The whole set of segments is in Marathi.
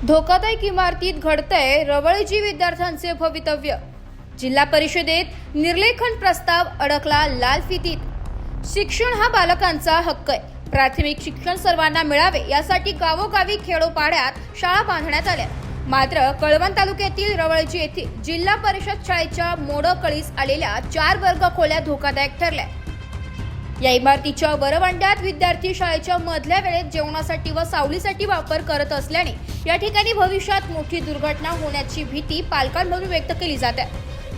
धोकादायक इमारतीत घडतंय रवळजी विद्यार्थ्यांचे भवितव्य। जिल्हा परिषदेत निर्लेखन प्रस्ताव अडकला लाल फितीत। शिक्षण हा बालकांचा हक्क आहे। प्राथमिक शिक्षण सर्वांना मिळावे यासाठी गावोगावी खेडोपाड्यात शाळा बांधण्यात आल्या। मात्र कळवण तालुक्यातील रवळजी येथील जिल्हा परिषद शाळेच्या मोडकळीस आलेल्या 4 वर्ग खोल्या धोकादायक ठरल्या। या इमारतीच्या वरवंड्यात विद्यार्थी शाळेच्या मधल्या वेळेत जेवणासाठी व सावलीसाठी वापर करत असल्याने या ठिकाणी भविष्यात मोठी दुर्घटना होण्याची भीती पालकांमधून व्यक्त केली जाते।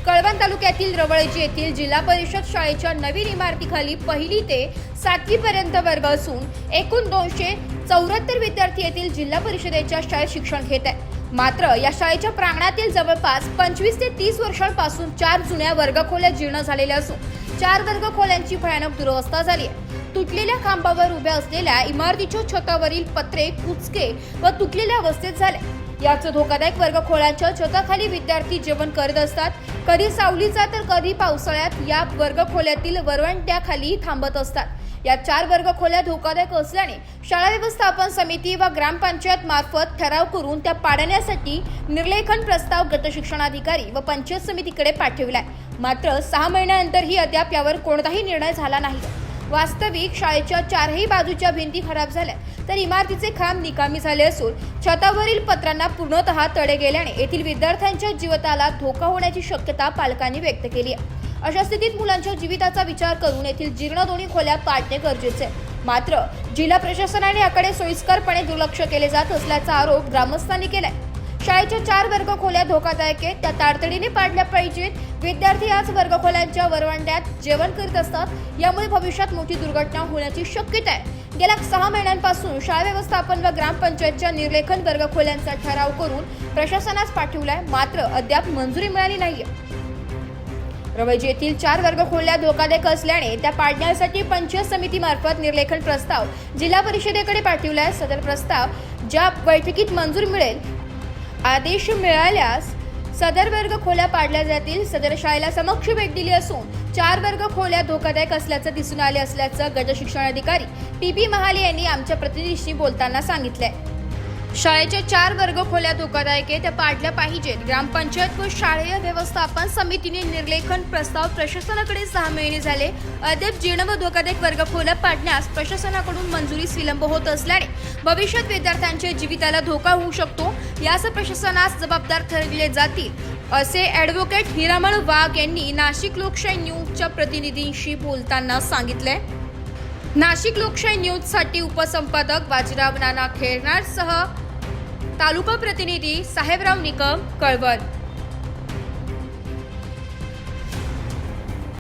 कळवण तालुक्यातील रवळजी येथील जिल्हा परिषद शाळेच्या नवीन इमारतीखाली 1ली ते 7वी पर्यंत वर्ग असून एकूण 274 विद्यार्थी येथील जिल्हा परिषदेच्या शाळेत शिक्षण घेत आहेत। मात्र या शाळेच्या प्रांगणातील जवळपास 25 ते 30 वर्षांपासून 4 जुन्या वर्गखोल्या जीर्ण झालेल्या असून 4 वर्गखोल्यांची भयानक दुरवस्था झाली आहे। तुटलेल्या खांबावर उभ्या असलेल्या इमारतीच्या छतावरील पत्रे कुचके व तुटलेल्या अवस्थेत झाले। याच धोकादायक वर्गखोल्यांच्या छताखाली विद्यार्थी जेवण करत असतात। कधी सावलीचा तर कधी पावसाळ्यात या वर्गखोल्यातील वरवंट्याखाली थांबत असतात। या 4 वर्गखोल्या धोकादायक असल्याने शाळा व्यवस्थापन समिती व ग्रामपंचायत मार्फत ठराव करून त्या पाडण्यासाठी निर्लेखन प्रस्ताव गट शिक्षणाधिकारी व पंचायत समितीकडे पाठविलाय। मात्र 6 महिन्यानंतरही अद्याप यावर कोणताही निर्णय झाला नाही। वास्तविक शाळेच्या 4ही बाजूच्या भिंती खराब झाल्या तर इमारतीचे खांब निकामी झाले असून छतावरील पत्रांना पूर्णतः तडे गेल्याने येथील विद्यार्थ्यांच्या जीविताला धोका होण्याची शक्यता पालकांनी व्यक्त केली आहे। अशा स्थितीत मुलांच्या जीविताचा विचार करून येथील जीर्ण दोन्ही खोल्या पाडणे गरजेचे आहे। मात्र जिल्हा प्रशासनाने याकडे सोयीस्करपणे दुर्लक्ष केले जात असल्याचा आरोप ग्रामस्थांनी केलाय। शाळेच्या 4 वर्गखोल्या धोकादायक आहेत, त्या तातडीने पाडल्या पाहिजेत। विद्यार्थी याच वर्गखोल्यांच्या वरवंड्यात जेवण करीत असतात, यामुळे भविष्यात मोठी दुर्घटना होण्याची शक्यता आहे। गेल्या 6 महिन्यांपासून शाळा व्यवस्थापन व ग्रामपंचायतच्या निर्लेखन वर्गखोल्यांचा ठराव करून प्रशासनास पाठवलाय, मात्र अद्याप मंजुरी मिळाली नाहीये। रवळजी येथील 4 वर्गखोल्या धोकादायक असल्याने त्या पाडण्यासाठी पंचायत समितीमार्फत निर्लेखन प्रस्ताव जिल्हा परिषदेकडे पाठवलाय। सदर प्रस्ताव ज्या बैठकीत मंजूर मिळेल, आदेश मिळाल्यास सदर वर्ग खोल्या पाडल्या जातील। सदर शाळेला समक्ष भेट दिली असून 4 वर्ग खोल्या धोकादायक असल्याचं दिसून आले असल्याचं गट शिक्षणाधिकारी PP महाले यांनी आमच्या प्रतिनिधीशी बोलताना सांगितलंय। शाळेच्या 4 वर्ग खोल्या धोकादायक आहेत, त्या पाडल्या पाहिजेत। ग्रामपंचायत व शालेय व्यवस्थापन समितीने निर्लेखन प्रस्ताव प्रशासनाकडे 6 महिने झाले, अद्याप जीर्ण व धोकादायक वर्ग खोल्या पाडण्यास प्रशासनाकडून मंजुरीस विलंब होत असल्याने भविष्यात विद्यार्थ्यांच्या जीविताला धोका होऊ शकतो। यास प्रशासनास जबाबदार ठरविले जातील असे ॲडव्होकेट हिरामण वाघ यांनी नाशिक लोकशाही न्यूजच्या प्रतिनिधींशी बोलताना सांगितले। नाशिक लोकशाही न्यूजसाठी उपसंपादक बाजीराव नाना खेरनारसह तालुका प्रतिनिधी साहेबराव निकम, कळवण।